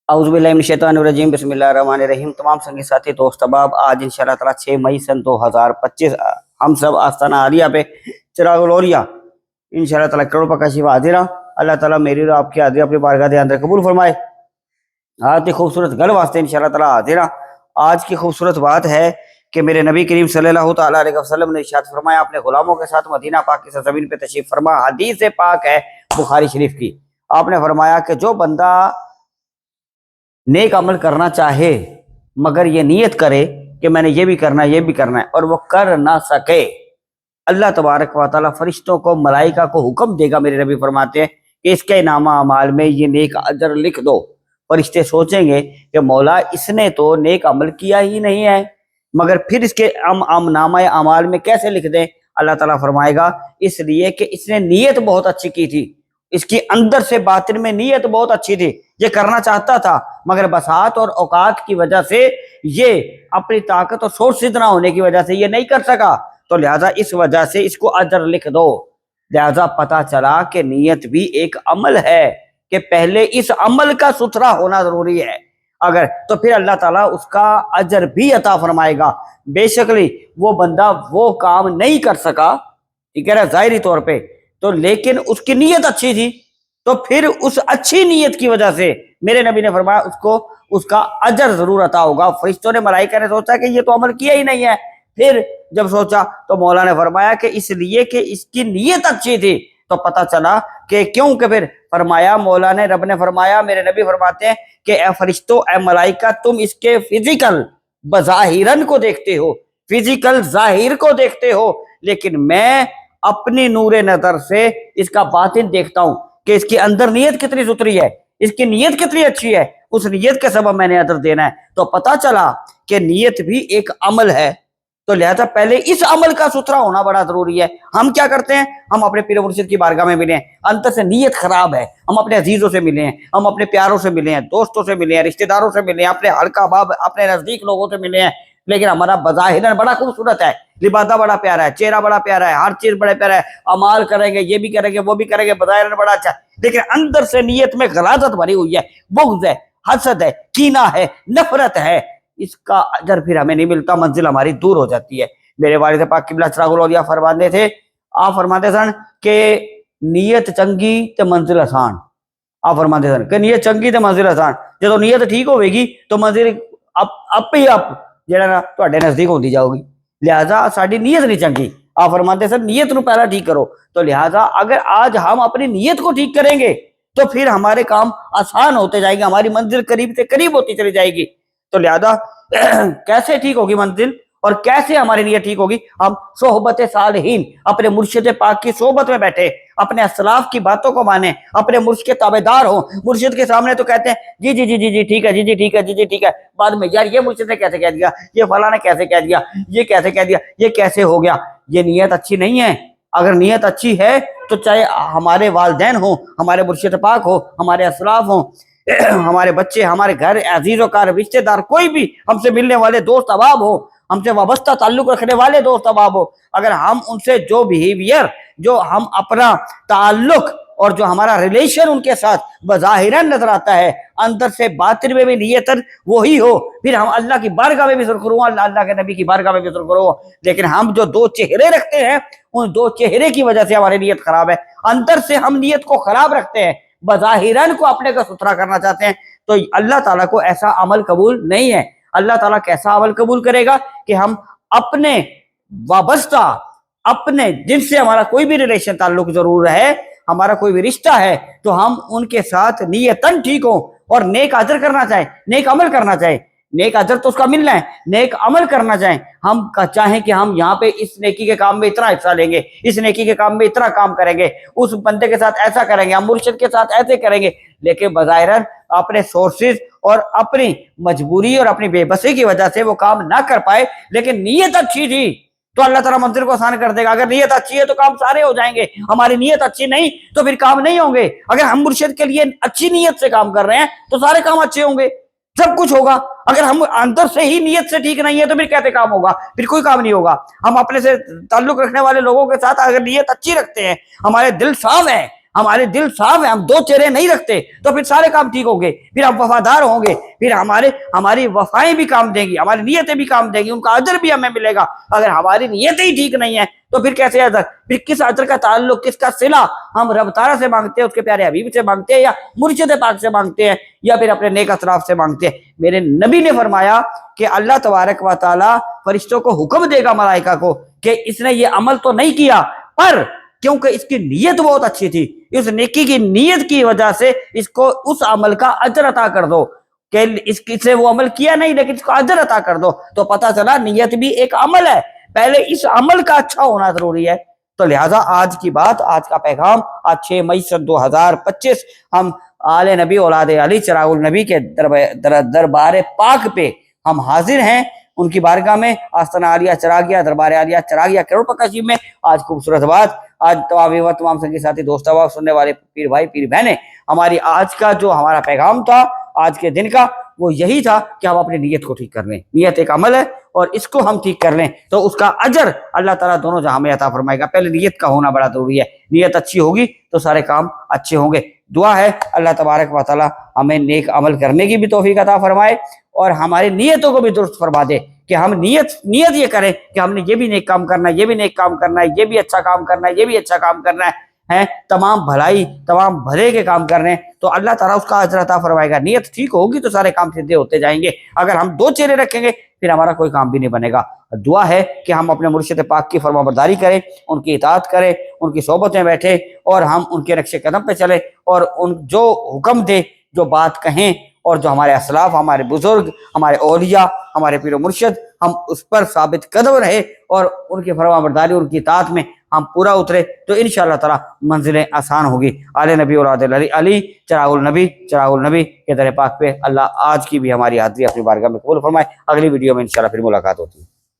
औज़ुबिल्लाहिमिनश्शैतानिर्रजीम बिस्मिल्लाहिर्रहमानिर्रहीम। तमाम संगी साथी दोस्त अहबाब, आज इंशाअल्लाह ताला 6 मई सन 2025 हम सब आस्ताना आलिया पे चिराग लोरिया इंशाअल्लाह ताला करोड़ का शिवा हाजिरा। अल्लाह ताला मेरी और आपकी हाजिरी अपनी बारगाह के अंदर कबूल फरमाए। आज की खूबसूरत गल वास्ते इंशाअल्लाह ताला हाजिरा। आज की खूबसूरत बात है कि मेरे नबी करीम सल्लल्लाहु ताला अलैहि वसल्लम ने इरशाद फरमाया, अपने गुलामों के साथ मदीना पाक की सरजमीन पे तशरीफ फरमा। हदीस पाक है बुखारी शरीफ की। आपने फरमाया कि जो बंदा नेक अमल करना चाहे मगर ये नीयत करे कि मैंने ये भी करना है ये भी करना है और वो कर ना सके, अल्लाह तबारक व तआला फरिश्तों को मलाइका को हुक्म देगा। मेरे नबी फरमाते हैं कि इसके नामा अमाल में ये नेक अजर लिख दो। फरिश्ते सोचेंगे कि मौला इसने तो नेक अमल किया ही नहीं है, मगर फिर इसके नामा अमाल में कैसे लिख दें? अल्लाह ताला फरमाएगा इसलिए कि इसने नीयत बहुत अच्छी की थी, इसकी अंदर से बातिन में नीयत बहुत अच्छी थी, ये करना चाहता था मगर बसात और औकात की वजह से, ये अपनी ताकत और सोर्स ना होने की वजह से ये नहीं कर सका, तो लिहाजा इस वजह से इसको अजर लिख दो। लिहाजा पता चला कि नीयत भी एक अमल है कि पहले इस अमल का सुथरा होना जरूरी है, अगर तो फिर अल्लाह ताला उसका अजर भी अता फरमाएगा। बेशकली वो बंदा वो काम नहीं कर सका, ठीक है ना, जाहिरी तौर पे, तो लेकिन उसकी नीयत अच्छी थी, तो फिर उस अच्छी नीयत की वजह से मेरे नबी ने फरमाया उसको उसका अजर जरूर अता होगा। फरिश्तों ने मलाइका ने सोचा कि ये तो अमल किया ही नहीं है, फिर जब सोचा तो मौला ने फरमाया कि इसलिए कि इसकी नीयत अच्छी थी, तो पता चला कि क्यों कि फिर फरमाया मौला ने, रब ने फरमाया, मेरे नबी फरमाते हैं कि ए फरिश्तों ए मलाइका, तुम इसके फिजिकल बज़ाहिरन को देखते हो, फिजिकल जाहिर को देखते हो, लेकिन मैं अपनी नूरे नजर से इसका बातिन देखता हूं कि इसके अंदर नीयत कितनी सुथरी है, इसकी नीयत कितनी अच्छी है, उस नीयत के सबब मैंने अदर देना है। तो पता चला कि नीयत भी एक अमल है, तो लिहाजा पहले इस अमल का सुथरा होना बड़ा जरूरी है। हम क्या करते हैं, हम अपने पीर मुर्शिद की बारगाह में मिले हैं, अंतर से नीयत खराब है, हम अपने अजीजों से मिले हैं, हम अपने प्यारों से मिले हैं, दोस्तों से मिले हैं, रिश्तेदारों से मिले हैं, अपने हल्का बाब अपने नजदीक लोगों से मिले हैं, लेकिन हमारा बज़ाहिरन बड़ा खूबसूरत है, लिबादा बड़ा प्यारा है, चेहरा बड़ा प्यारा है, हर चीज बड़ा प्यारा है, अमाल करेंगे, ये भी करेंगे वो भी करेंगे, बज़ाहिरन बड़ा अच्छा है, लेकिन अंदर से नीयत में गलाजत भरी हुई है, बुग़्ज़ है, हसद है, कीना है, नफरत है, इसका अजर फिर हमें नहीं मिलता, मंजिल हमारी दूर हो जाती है। मेरे वालिद पाक किबला चिरागुल औलिया फरमाते थे, आप फरमाते सन कि नीयत चंगी ते मंजिल आसान। आप फरमाते सन कि नीयत चंगी ते मंजिल आसान, जो नीयत ठीक होगी तो मंजिल आप ही आप ਜਿਹੜਾ ਨਾ ਤੁਹਾਡੇ नजदीक होती जाओगी। लिहाजा साड़ी नीयत नहीं चंगी, आप फरमाते सर नीयत को पहला ठीक करो। तो लिहाजा अगर आज हम अपनी नीयत को ठीक करेंगे तो फिर हमारे काम आसान होते जाएंगे, हमारी मंजिल करीब से करीब होती चली जाएगी। तो लिहाजा कैसे ठीक होगी मंजिल और कैसे हमारी नीयत ठीक होगी? हम सोहबत सालिहीन, अपने मुर्शिद पाक की सोहबत में बैठे, अपने असलाफ की बातों को माने, अपने मुर्शिद के ताबेदार हो। मुर्शिद के सामने तो कहते हैं जी जी जी जी जी ठीक है, जी जी ठीक है, जी जी ठीक है, बाद में यार ये मुर्शिद ने कैसे कह दिया, ये फला ने कैसे कह दिया, ये कैसे कह दिया, ये कैसे हो गया। ये नीयत अच्छी नहीं है। अगर नीयत अच्छी है तो चाहे हमारे वालिदैन हो, हमारे मुर्शिद पाक हो, हमारे असलाफ हो, हमारे बच्चे, हमारे घर, अजीजों का रिश्तेदार, कोई भी हमसे मिलने वाले दोस्त अहबाब हो, हमसे वाबस्ता ताल्लुक रखने वाले दोस्त अहबाब हो, अगर हम उनसे जो बिहेवियर, जो हम अपना ताल्लुक और जो हमारा रिलेशन उनके साथ बज़ाहिरन नजर आता है, अंदर से बातिन में भी नीयतन वही हो, फिर हम अल्लाह की बारगाह में भी सुरखरू, अल्लाह के नबी की बारगाह में भी सुरखरू। लेकिन हम जो दो चेहरे रखते हैं, उन दो चेहरे की वजह से हमारी नीयत खराब है। अंदर से हम नीयत को खराब रखते हैं, बज़ाहिरन को अपने का सुथरा करना चाहते हैं, तो अल्लाह ताला को ऐसा अमल कबूल नहीं है। अल्लाह ताला कैसा अमल कबूल करेगा कि हम अपने वाबस्ता, अपने जिनसे हमारा कोई भी रिलेशन ताल्लुक जरूर है, हमारा कोई भी रिश्ता है, तो हम उनके साथ नीयतन ठीक हो और नेक अजर करना चाहें, नेक अमल करना चाहें। नेक अजर तो उसका मिलना है, नेक अमल करना चाहें। हम चाहें कि हम यहाँ पे इस नेकी के काम में इतना हिस्सा लेंगे, इस नेकी के काम में इतना काम करेंगे, उस बंदे के साथ ऐसा करेंगे, हम मुर्शिद के साथ ऐसे करेंगे, लेकिन बज़ाहिरन अपने सोर्सेज और अपनी मजबूरी और अपनी बेबसी की वजह से वो काम ना कर पाए, लेकिन नीयत अच्छी थी तो अल्लाह ताला मंजिल को आसान कर देगा। अगर नीयत अच्छी है तो काम सारे हो जाएंगे, हमारी नीयत अच्छी नहीं तो फिर काम नहीं होंगे। अगर हम मुर्शिद के लिए अच्छी नीयत से काम कर रहे हैं तो सारे काम अच्छे होंगे, सब कुछ होगा। अगर हम अंदर से ही नीयत से ठीक नहीं है तो फिर कैसे काम होगा? फिर कोई काम नहीं होगा। हम अपने से ताल्लुक रखने वाले लोगों के साथ अगर नीयत अच्छी रखते हैं, हमारे दिल साफ है, ہمارے دل صاف ہے, ہم دو چہرے نہیں رکھتے, تو پھر سارے کام ٹھیک ہوں گے, پھر ہم وفادار ہوں گے, پھر ہماری وفائیں بھی کام دیں گی, ہماری نیتیں بھی کام دیں گی, ان کا اجر بھی ہمیں ملے گا. اگر ہماری نیتیں ہی ٹھیک نہیں ہیں تو پھر کیسے اجر؟ پھر کس اجر کا تعلق, کس کا صلہ ہم رب تعالیٰ سے مانگتے ہیں, اس کے پیارے حبیب سے مانگتے ہیں, یا مرشد پاک سے مانگتے ہیں, یا پھر اپنے نیک اطراف سے مانگتے ہیں؟ میرے نبی نے فرمایا کہ اللہ تبارک و تعالیٰ فرشتوں کو حکم دے گا, ملائکہ کو, کہ اس نے یہ عمل تو نہیں کیا, پر کیونکہ اس کی نیت بہت اچھی تھی, اس نیکی کی نیت کی وجہ سے اس کو اس عمل کا اجر عطا کر دو, کہ اس سے وہ عمل کیا نہیں لیکن اس کو اجر عطا کر دو. تو پتہ چلا نیت بھی ایک عمل ہے, پہلے اس عمل کا اچھا ہونا ضروری ہے. تو لہٰذا آج کی بات, آج کا پیغام, آج 6 مئی سن 2025 ہم آل نبی اولاد علی چراغ النبی کے دربار پاک پہ ہم حاضر ہیں, ان کی بارگاہ میں, آستانہ عالیہ چراغیہ, دربار عالیہ چراغیہ کروڑ پکا شیب میں. آج خوبصورت بات, آج تمام سنگی ساتھی, دوست احباب, سننے والے پیر بھائی پیر بہنیں, ہماری آج کا جو ہمارا پیغام تھا آج کے دن کا, وہ یہی تھا کہ ہم اپنی نیت کو ٹھیک کر لیں. نیت ایک عمل ہے, اور اس کو ہم ٹھیک کر لیں تو اس کا اجر اللہ تعالیٰ دونوں جہاں میں عطا فرمائے گا. پہلے نیت کا ہونا بڑا ضروری ہے, نیت اچھی ہوگی تو سارے کام اچھے ہوں گے. دعا ہے اللہ تبارک و تعالیٰ ہمیں نیک عمل کرنے کی بھی توفیق عطا فرمائے, اور ہماری نیتوں کو بھی درست فرما دے, کہ ہم نیت یہ کریں کہ ہم نے یہ بھی نیک کام کرنا ہے, یہ بھی نیک کام کرنا ہے, یہ بھی اچھا کام کرنا ہے, یہ بھی اچھا کام کرنا ہے, تمام بھلائی, تمام بھلے کے کام کرنے ہیں, تو اللہ تعالیٰ اس کا اجر عطا فرمائے گا. نیت ٹھیک ہوگی تو سارے کام سیدھے ہوتے جائیں گے. اگر ہم دو چہرے رکھیں گے پھر ہمارا کوئی کام بھی نہیں بنے گا. دعا ہے کہ ہم اپنے مرشد پاک کی فرما برداری کریں, ان کی اطاعت کریں, ان کی صحبت میں بیٹھیں, اور ہم ان کے نقش قدم پہ چلیں, اور ان جو حکم دے, جو بات کہیں, اور جو ہمارے اسلاف, ہمارے بزرگ, ہمارے اولیاء, ہمارے پیر و مرشد, ہم اس پر ثابت قدم رہے, اور ان کی فرما برداری, ان کی اطاعت میں ہم پورا اترے, تو انشاءاللہ تعالی منزلیں آسان ہوگی. آل نبی اولاد علی چراغ النبی کے در پاک پہ اللہ آج کی بھی ہماری حاضری اپنی بارگاہ میں قبول فرمائے. اگلی ویڈیو میں انشاءاللہ پھر ملاقات ہوتی ہے.